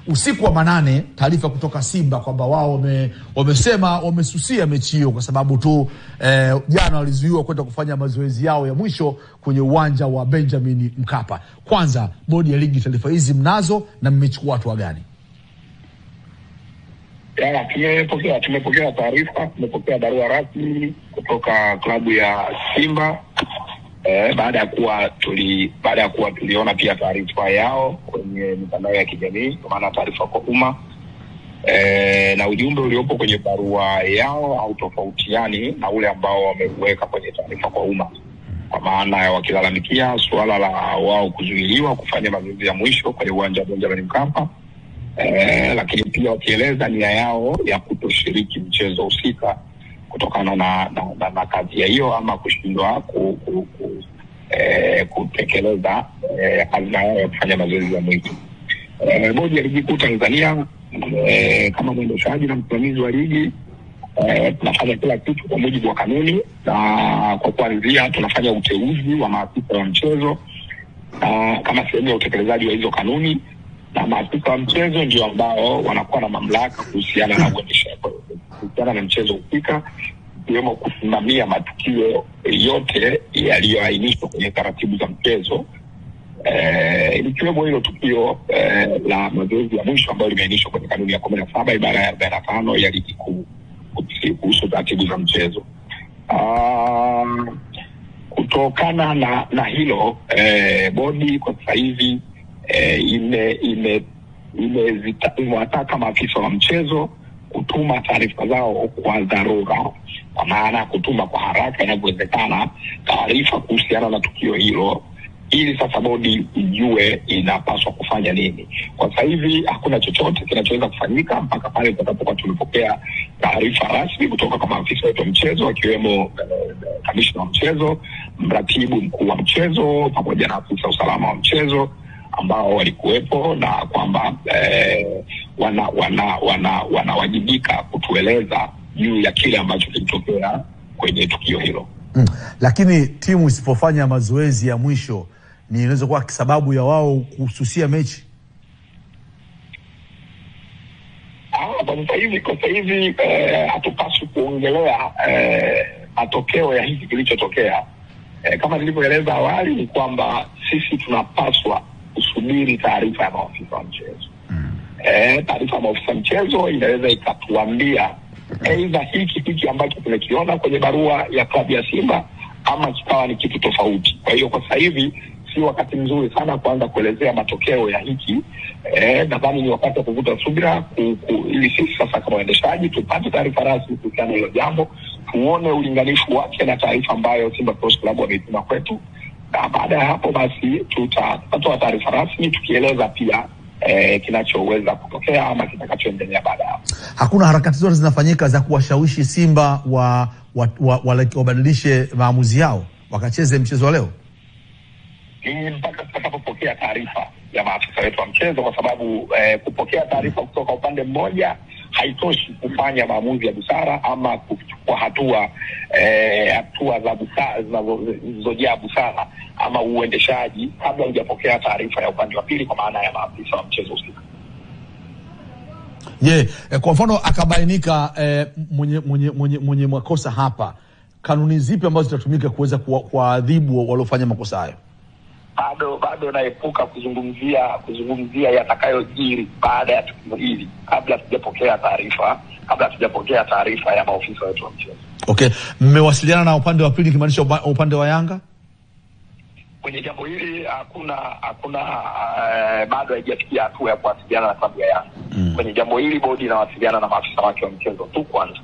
Usiku wa manane taarifa kutoka Simba kwamba wao wamesema wamesusia mechi hiyo kwa sababu tu jana walizuiwa kwenda kufanya mazoezi yao ya mwisho kwenye uwanja wa Benjamin Mkapa. Kwanza, bodi ya ligi taarifa hizi mnazo na mmechukua hatua gani? Tumepokea taarifa, tumepokea barua rasmi kutoka klabu ya Simba baada ya kuwa tuliona pia taarifa yao kwenye mitandao ya kijamii, kwa maana taarifa kwa umma, na ujumbe uliopo kwenye barua yao hautofautiani na ule ambao wameweka kwenye taarifa kwa umma, kwa maana ya wakilalamikia suala la wao kuzuiliwa kufanya mazoezi ya mwisho kwenye uwanja wa Benjamin Mkapa, lakini pia wakieleza nia yao ya kutoshiriki mchezo husika kutokana na kazi ya hiyo ama kushindwa kutekeleza azma yao ya kufanya mazoezi ya mwisho. Bodi ya ligi kuu Tanzania kama mwendeshaji na msimamizi wa ligi tunafanya kila kitu kwa mujibu wa kanuni, na kwa kuanzia tunafanya uteuzi wa maafisa wa mchezo kama sehemu ya utekelezaji wa hizo kanuni, na maafisa wa mchezo ndio ambao wanakuwa na mamlaka kuhusiana na uendeshaji kuhusiana na mchezo husika, ikiwemo kusimamia matukio yote yaliyoainishwa kwenye taratibu za mchezo, ikiwemo hilo tukio la mazoezi ya mwisho ambayo limeainishwa kwenye kanuni ya 17 ibara ya 45 ya ligi kuu kuhusu taratibu za mchezo. Kutokana na hilo, bodi kwa sasa hivi imewataka maafisa wa mchezo kutuma taarifa zao kwa dharura, kwa maana kutuma kwa haraka inavyowezekana taarifa kuhusiana na tukio hilo, ili sasa bodi ijue inapaswa kufanya nini. Kwa sasa hivi hakuna chochote kinachoweza kufanyika mpaka pale tutakapokuwa tumepokea taarifa rasmi kutoka kwa maafisa wetu wa mchezo, akiwemo kamishna wa mchezo, mratibu mkuu wa mchezo, pamoja na afisa usalama wa mchezo ambao walikuwepo, na kwamba wanawajibika kutueleza juu ya kile ambacho kilitokea kwenye tukio hilo. Lakini timu isipofanya mazoezi ya mwisho ni inaweza kuwa sababu ya wao kususia mechi? Kwa sasa hivi hatupaswi kuongelea matokeo ya hiki kilichotokea. Kama nilivyoeleza awali ni kwamba sisi tunapaswa kusubiri taarifa ya maafisa wa mchezo. Taarifa ya maafisa mchezo inaweza ikatuambia aidha hiki ambacho tumekiona kwenye barua ya klabu ya Simba ama kikawa ni kitu tofauti. Kwa hiyo kwa sasa hivi si wakati mzuri sana kuanza kuelezea matokeo ya hiki. Nadhani ni wakati wa kuvuta subira ili sisi sasa kama waendeshaji tupate taarifa rasmi kuhusiana hilo jambo, tuone ulinganifu wake na taarifa ambayo Simba Sports Club wameituma kwetu, na baada ya hapo basi tutatoa taarifa rasmi tukieleza pia kinachoweza kutokea ama kitakachoendelea baada ya hapo. Hakuna harakati zote zinafanyika za kuwashawishi Simba wabadilishe maamuzi yao wakacheze mchezo wa leo? Mpaka tutakapopokea taarifa ya maafisa wetu wa mchezo, kwa sababu kupokea taarifa kutoka upande mmoja haitoshi kufanya maamuzi ya busara ama kuchukua hatua za busara zinazojaa busara ama uendeshaji kabla hujapokea taarifa ya upande wa pili, kwa maana ya maafisa wa mchezo husika. Kwa mfano akabainika mwenye makosa hapa, kanuni zipi ambazo zitatumika kuweza kuadhibu waliofanya makosa hayo? Bado naepuka kuzungumzia yatakayojiri baada ya tukio hili kabla hatujapokea taarifa ya maofisa wetu wa mchezo. Okay, mmewasiliana na upande wa pili, kimaanisha upande wa Yanga? Kwenye jambo hili hakuna bado haijafikia hatua ya kuwasiliana na klabu ya Yanga. Kwenye jambo hili bodi inawasiliana na maafisa wake wa mchezo tu kwanza.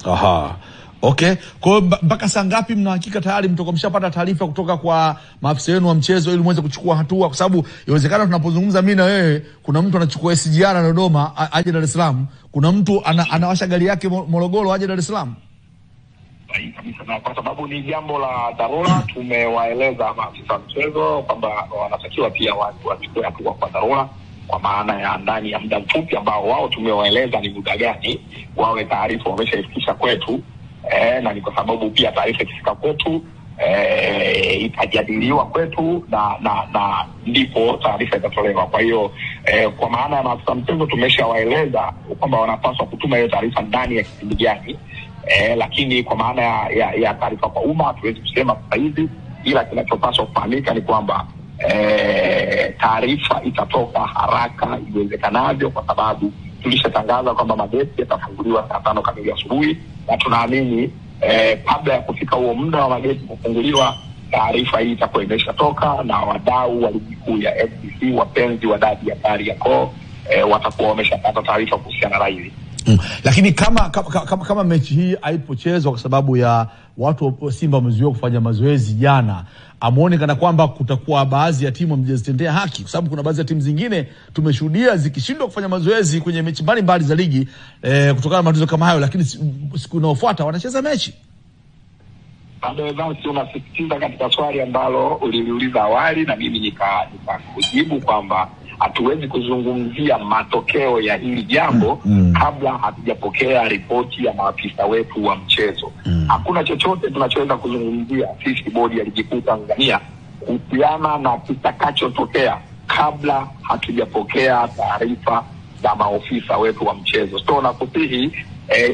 Aha. Okay. Kwa hiyo mpaka saa ngapi mnahakika tayari mtakuwa mshapata taarifa kutoka kwa maafisa wenu wa mchezo ili muweze kuchukua hatua? Kwa sababu inawezekana tunapozungumza mimi na wewe kuna mtu anachukua SGR Dodoma aje Dar es Salaam, kuna mtu anawasha gari yake Morogoro aje Dar es Salaam. Na kwa sababu ni jambo la dharura, tumewaeleza maafisa wa mchezo kwamba wanatakiwa pia wachukue hatua kwa dharura, kwa maana ya ndani ya muda mfupi ambao wao tumewaeleza ni muda gani wawe taarifa wameshaifikisha kwetu. Na ni kwa sababu pia taarifa ikifika kwetu itajadiliwa kwetu na ndipo taarifa itatolewa. Kwa hiyo Kwa maana ya maafisa mchezo tumeshawaeleza kwamba wanapaswa kutuma hiyo taarifa ndani ya kipindi gani, lakini kwa maana ya taarifa kwa umma hatuwezi kusema sasa hivi, ila kinachopaswa kufahamika ni kwamba taarifa itatoka haraka iwezekanavyo, kwa sababu tulishatangaza kwamba mageti yatafunguliwa saa 5 kamili asubuhi, na tunaamini kabla ya kufika huo muda wa mageti kufunguliwa, taarifa hii itakuwa imeshatoka na wadau wa ligi kuu ya FBC, wapenzi wa dabi ya Kariakoo, watakuwa wameshapata taarifa kuhusiana na hili. Lakini kama mechi hii haipochezwa kwa sababu ya watu wa Simba wamezuiwa kufanya mazoezi jana, amuone kana kwamba kutakuwa baadhi ya timu mjezitendea haki, kwa sababu kuna baadhi ya timu zingine tumeshuhudia zikishindwa kufanya mazoezi kwenye mechi mbalimbali za ligi kutokana na matatizo kama hayo, lakini siku inayofuata wanacheza mechi. Bado unasisitiza katika swali ambalo uliliuliza awali na mimi nikakujibu kwamba hatuwezi kuzungumzia matokeo ya hili jambo kabla hatujapokea ripoti ya maafisa wetu wa mchezo. Hakuna chochote tunachoweza kuzungumzia sisi bodi ya ligi kuu Tanzania kuhusiana na kitakachotokea kabla hatujapokea taarifa za maafisa wetu wa mchezo. So nakusihi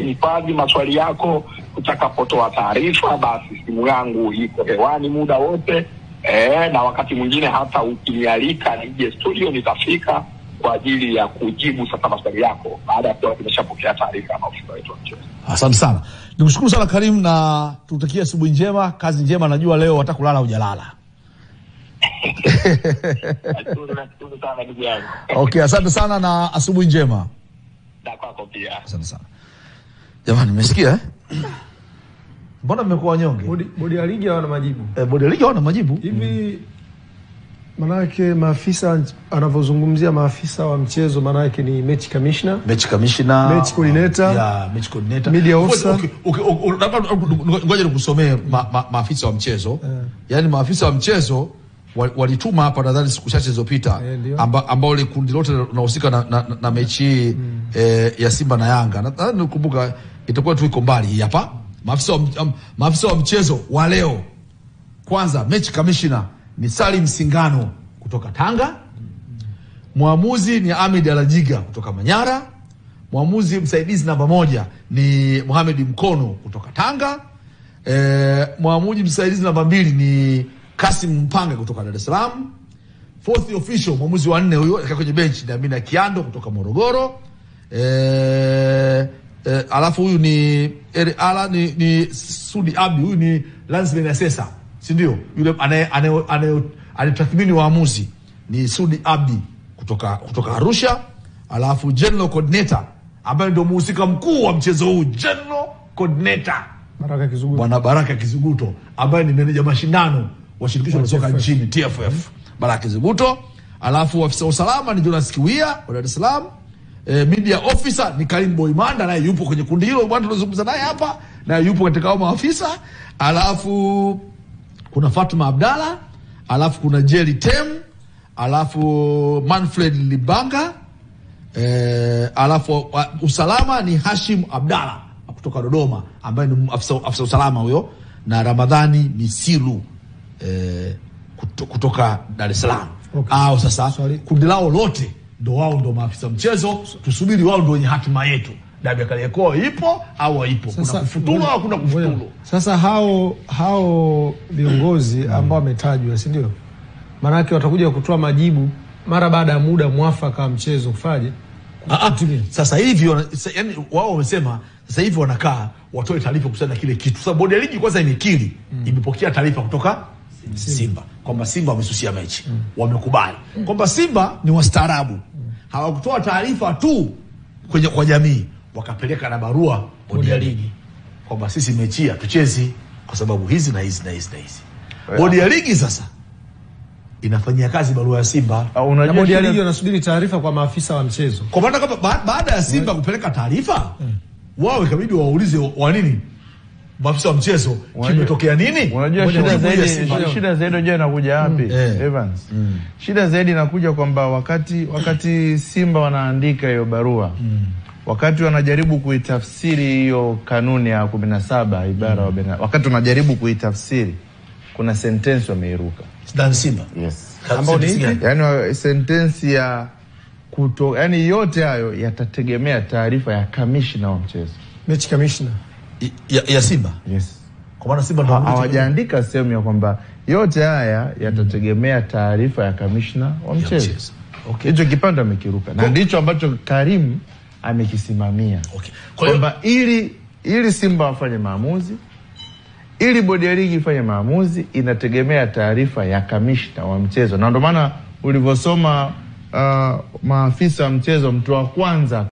hifadhi maswali yako, utakapotoa taarifa basi simu yangu iko hewani muda wote. Na wakati mwingine hata ukinialika nije studio nitafika kwa ajili ya kujibu sasa maswali yako baada ya kuwa tumeshapokea taarifa ya maafisa wetu wa mchezo. Asante sana. Nikushukuru sana Karim, na tutakia asubuhi njema, kazi njema. Najua leo watakulala hujalala. Asante sana ndugu yangu. Okay, asante sana na asubuhi njema. Na kwako pia. Asante sana. Jamani, mmesikia Mbona mmekuwa wanyonge? Bodi ya ligi hawana majibu. Bodi ya ligi hawana majibu. Hivi manake maafisa anavozungumzia maafisa wa mchezo manake ni match commissioner, match coordinator, match coordinator, media officer. Ngoja nikusomee maafisa wa mchezo. Yaani maafisa wa mchezo walituma hapa nadhani siku chache zilizopita, ambao ile kundi lote linahusika na mechi ya Simba na Yanga. Nadhani nikumbuka itakuwa tu iko mbali hapa. Maafisa wa mchezo wa leo, kwanza match commissioner ni Salim Singano kutoka Tanga. Mwamuzi ni Ahmed Alajiga kutoka Manyara. Mwamuzi msaidizi namba 1 ni Mohamed Mkono kutoka Tanga. Mwamuzi msaidizi namba 2 ni Kasim Mpanga kutoka Dar es Salaam. Fourth official, mwamuzi wa 4 huyo akakaa kwenye bench ni Amina Kiando kutoka Morogoro. Alafu huyu ni ni Sudi Abdi, huyu ni Lansman Assessor, si ndio? Yule anayetathmini waamuzi ni Sudi Abdi kutoka Arusha. Alafu general coordinator ambaye ndio mhusika mkuu wa mchezo huu, general coordinator Bwana Baraka Kizuguto, ambaye ni meneja mashindano wa shirikisho la soka nchini TFF, Baraka Kizuguto. Alafu afisa usalama ni Jonas Kiwia wa Dar es Salaam. Media officer ni Karim Boimanda, naye yupo kwenye kundi hilo bwana tunazungumza naye hapa, na yupo katika hao maafisa. Alafu kuna Fatuma Abdalla, alafu kuna Jerry Tem, alafu Manfred Libanga, alafu usalama ni Hashim Abdalla kutoka Dodoma, ambaye ni afisa usalama huyo, na Ramadhani Misilu kutoka Dar es Salaam. Okay. Sasa kundi lao lote ndo wao ndo maafisa mchezo, tusubiri wao ndo wenye hatima yetu. Dabi ya Kariakoo ipo au haipo? Kuna kufutulu au kuna kufutulu? Sasa hao viongozi ambao wametajwa, si ndio? Maana yake watakuja kutoa majibu mara baada ya muda mwafaka wa mchezo kufaje? Sasa hivi yani wao wamesema sasa hivi wanakaa watoe taarifa kuhusiana na kile kitu. Sasa bodi ya ligi kwanza imekiri, imepokea taarifa kutoka Simba kwamba Simba wamesusia mechi. Wamekubali kwamba Simba ni wastaarabu. Hawakutoa taarifa tu kwa jamii, wakapeleka na barua bodi ya ligi kwamba sisi mechi hatuchezi kwa sababu hizi na hizi na hizi na hizi. Bodi ya ligi sasa inafanyia kazi barua ya Simba. Na bodi ya ligi wanasubiri taarifa kwa maafisa wa mchezo. Kwa maana kama baada ya Simba kupeleka taarifa, wao ikabidi waulize wa nini maafisa wa mchezo kimetokea nini? Unajua shida zaidi unajua inakuja wapi? Evans. Shida zaidi inakuja kwamba wakati Simba wanaandika hiyo barua, wakati wanajaribu kuitafsiri hiyo kanuni ya 17 ibara wakati wanajaribu kuitafsiri, kuna sentence wameiruka ndani Simba. Yes. Ambao ni yani sentence ya yani yote hayo yatategemea taarifa ya kamishna wa mchezo. Mechi kamishna ya Simba. Yes. Kwa maana Simba ndio hawajaandika sehemu ya kwamba yote haya yatategemea taarifa ya kamishna wa mchezo. Okay. Hicho kipande amekiruka. Na ndicho ambacho Karim amekisimamia. Okay. Kwamba ili Simba wafanye maamuzi, ili bodi ya ligi ifanye maamuzi, inategemea taarifa ya kamishna wa mchezo. Na ndio maana ulivyosoma maafisa wa mchezo, mtu wa kwanza